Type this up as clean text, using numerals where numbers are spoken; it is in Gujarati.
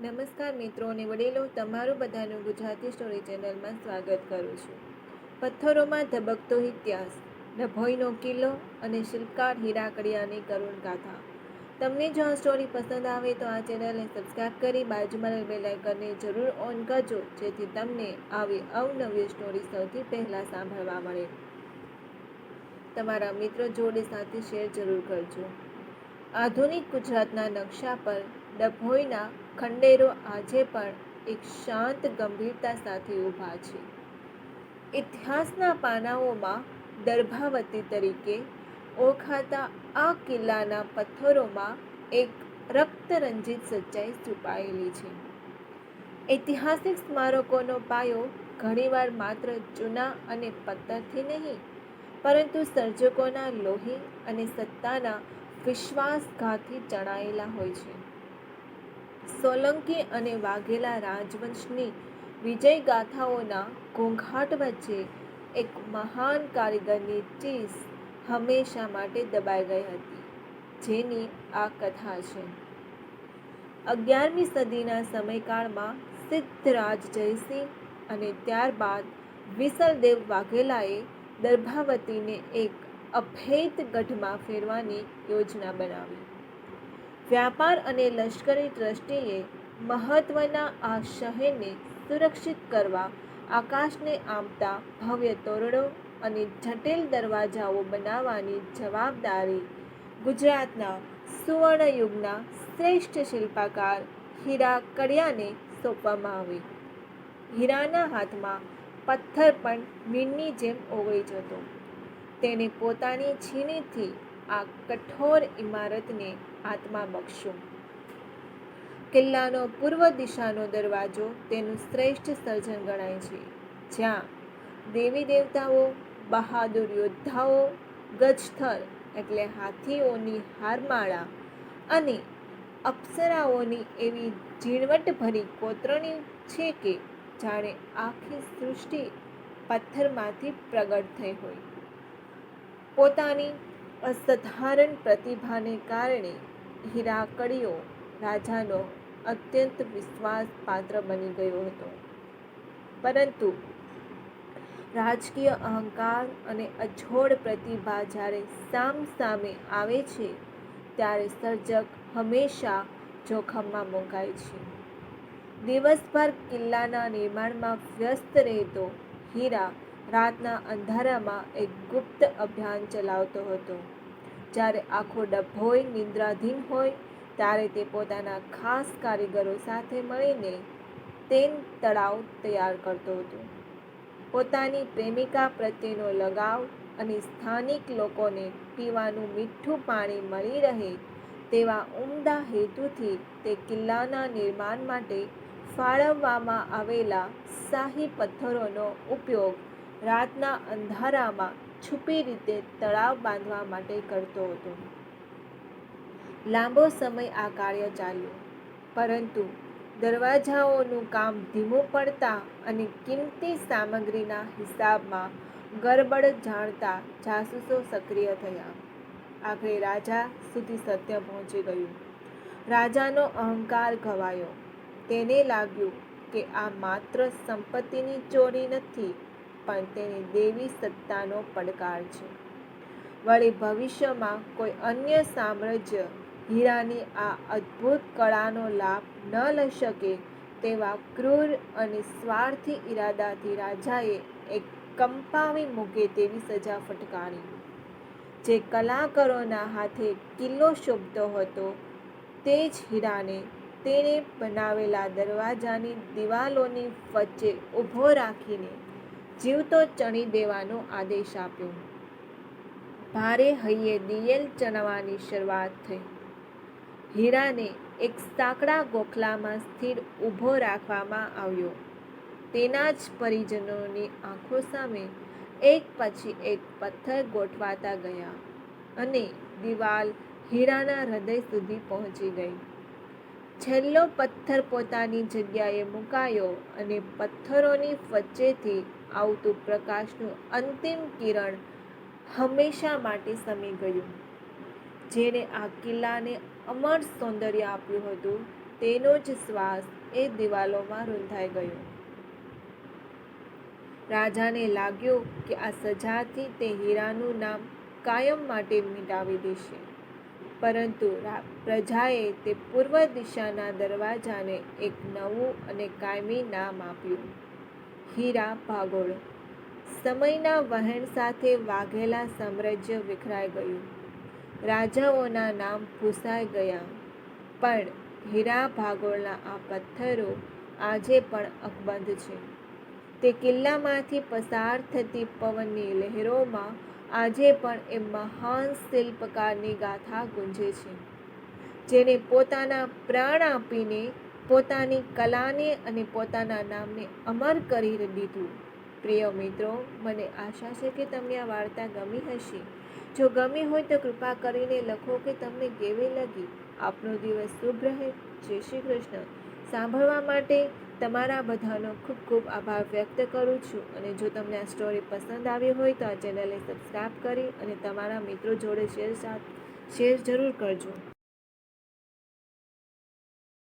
નમસ્કાર મિત્રો અને વડીલો, તમારું બધાનું ગુજરાતી સ્ટોરી ચેનલમાં સ્વાગત કરું છું. પથ્થરોમાં ધબકતો ઇતિહાસ, ડભોઈનો કિલ્લો અને શિલ્પકાર હીરા કડિયાની કરુણ ગાથા. તમને જો આ સ્ટોરી પસંદ આવે તો આ ચેનલને સબસ્ક્રાઈબ કરી બાજુમાં બેલ આઇકનને જરૂર ઓન કરજો, જેથી તમને આવી અવનવી સ્ટોરી સૌથી પહેલાં સાંભળવા મળે. તમારા મિત્રો જોડે સાથે શેર જરૂર કરજો. આધુનિક ગુજરાતના નકશા પર ડભોઈના ખંડેરો આજે પણ એક શાંત ગંભીરતા સાથે ઊભા છે. ઇતિહાસના પાનાઓમાં દર્ભાવતી તરીકે ઓળખાતા આ કિલ્લાના પથ્થરોમાં એક રક્તરંજિત સચ્ચાઈ છુપાયેલી છે. ઐતિહાસિક સ્મારકોનો પાયો ઘણીવાર માત્ર ચૂના અને પથ્થરથી નહીં, પરંતુ સર્જકોના લોહી અને સત્તાના વિશ્વાસઘાતથી ચણાયેલા હોય છે. સોલંકી અને વાઘેલા રાજવંશની વિજય ગાથાઓના ઘોંઘાટ વચ્ચે એક મહાન કારીગરની ચીસ હંમેશા માટે દબાઈ ગઈ હતી, જેની આ કથા છે. 11મી સદીના સમયકાળમાં સિદ્ધરાજ જયસિંહ અને ત્યારબાદ વિસલદેવ વાઘેલાએ દર્ભાવતીને એક અભેદ ગઢમાં ફેરવાની યોજના બનાવી. વ્યાપાર અને લશ્કરી દ્રષ્ટિએ મહત્વના આ શહેરને સુરક્ષિત કરવા આકાશને આંબતા ભવ્ય તોરણો અને જટિલ દરવાજાઓ બનાવવાની જવાબદારી ગુજરાતના સુવર્ણયુગના શ્રેષ્ઠ શિલ્પકાર હીરા કડિયાને સોંપવામાં આવી. હીરાના હાથમાં પથ્થર પણ મીણની જેમ ઓગળી જતો. તેણે પોતાની છીણીથી આ કઠોર ઇમારતને આત્મા બક્ષ્યો. કિલ્લાનો પૂર્વ દિશાનો દરવાજો તેનું શ્રેષ્ઠ સર્જન ગણાય છે, જ્યાં દેવી દેવતાઓ, બહાદુર યોદ્ધાઓ, ગજસ્થર એટલે હાથીઓની હારમાળા અને અપ્સરાઓની એવી ઝીણવટભરી કોતરણી છે કે જાણે આખી સૃષ્ટિ પથ્થરમાંથી પ્રગટ થઈ હોય. પોતાની અસાધારણ પ્રતિભાને કારણે હીરા કડિયો રાજાનો અત્યંત વિશ્વાસપાત્ર બની ગયો હતો. પરંતુ રાજકીય અહંકાર અને અજોડ પ્રતિભા જ્યારે સામસામે આવે છે, ત્યારે સર્જક હંમેશા જોખમમાં મુકાય છે. દિવસભર કિલ્લાના નિર્માણમાં વ્યસ્ત રહેતો હીરા રાતના અંધારામાં એક ગુપ્ત અભિયાન ચલાવતો હતો. જ્યારે આખો ડભોઈ નિદ્રાધીન હોય, ત્યારે તે પોતાના ખાસ કારીગરો સાથે મળીને તેન તળાવ તૈયાર કરતો હતો. પોતાની પ્રેમિકા પ્રત્યેનો લગાવ અને સ્થાનિક લોકોને પીવાનું મીઠું પાણી મળી રહે તેવા ઉમદા હેતુથી તે કિલ્લાના નિર્માણ માટે ફાળવવામાં આવેલા શાહી પથ્થરોનો ઉપયોગ રાતના અંધારામાં છુપી રીતે તળાવ બાંધવા માટે કરતો હતો. લાંબો સમય આ કાર્ય ચાલ્યું, પરંતુ દરવાજાઓનું કામ ધીમું પડતા અને કિંમતી સામગ્રીના હિસાબમાં ગરબડ જાણતા જાસૂસો સક્રિય થયા. આખરે રાજા સુધી સત્ય પહોંચી ગયું. રાજાનો અહંકાર ઘવાયો. તેને લાગ્યું કે આ માત્ર સંપત્તિની ચોરી નથી, પણ તેની દેવી સત્તાનો પડકાર છે. વળી ભવિષ્યમાં કોઈ અન્ય સામ્રાજ્ય હીરાની આ અદ્ભુત કળાનો લાભ ન લઈ શકે તેવા ક્રૂર અને સ્વાર્થી ઇરાદાથી રાજાએ એક કંપાવી મૂકે તેવી સજા ફટકારી. જે કલાકારોના હાથે કિલ્લો શોભતો હતો, તે જ હીરાને તેણે બનાવેલા દરવાજાની દિવાલોની વચ્ચે ઊભો રાખીને જીવતો ચણી દેવાનો આદેશ આપ્યો. ભારે હૈયે દિયેલ ચણવાની શરૂઆત થઈ. હીરાને એક સાંકડા ગોખલામાં સ્થિર ઊભો રાખવામાં આવ્યો. તેના જ પરિજનોની આંખો સામે એક પછી એક પથ્થર ગોઠવાતા ગયા અને દિવાલ હીરાના હૃદય સુધી પહોંચી ગઈ. છેલ્લો પથ્થર પોતાની જગ્યાએ મુકાયો અને પથ્થરોની વચ્ચેથી આવતું પ્રકાશનું અંતિમ કિરણ હંમેશા માટે શમી ગયું. જેણે આ કિલ્લાને અમર સૌંદર્ય આપ્યું હતું, તેનો જ શ્વાસ એ દિવાલોમાં રૂંધાઈ ગયો. રાજાને લાગ્યું કે આ સજાથી તે હીરાનું નામ કાયમ માટે મિટાવી દેશે. પરંતુ પ્રજાએ તે પૂર્વ દિશાના દરવાજાને એક નવું અને કાયમી નામ આપ્યું, હીરા ભાગોળ. સમયના વહેણ સાથે વાઘેલા સામ્રાજ્ય વિખરાઈ ગયું. રાજાઓના નામ ભૂસાઈ ગયા, પણ હીરા ભાગોળના આ પથ્થરો આજે પણ અકબંધ છે. તે કિલ્લામાંથી પસાર થતી પવનની લહેરોમાં આજે પણ એ મહાન શિલ્પકારની ગાથા ગુંજે છે, જેને પોતાના પ્રાણ આપીને પોતાની કલાને અને પોતાના નામને અમર કરી દીધું. પ્રિય મિત્રો, મને આશા છે કે તમને આ વાર્તા ગમી હશે. જો ગમી હોય તો કૃપા કરીને લખો કે તમને કેવી લાગી. આપનો દિવસ શુભ રહે. જય શ્રી કૃષ્ણ. સાંભળવા માટે તમારા બધાનો ખૂબ ખૂબ આભાર વ્યક્ત કરું છું. અને જો તમને આ સ્ટોરી પસંદ આવી હોય તો આ ચેનલને સબસ્ક્રાઈબ કરી અને તમારા મિત્રો જોડે શેર જરૂર કરજો.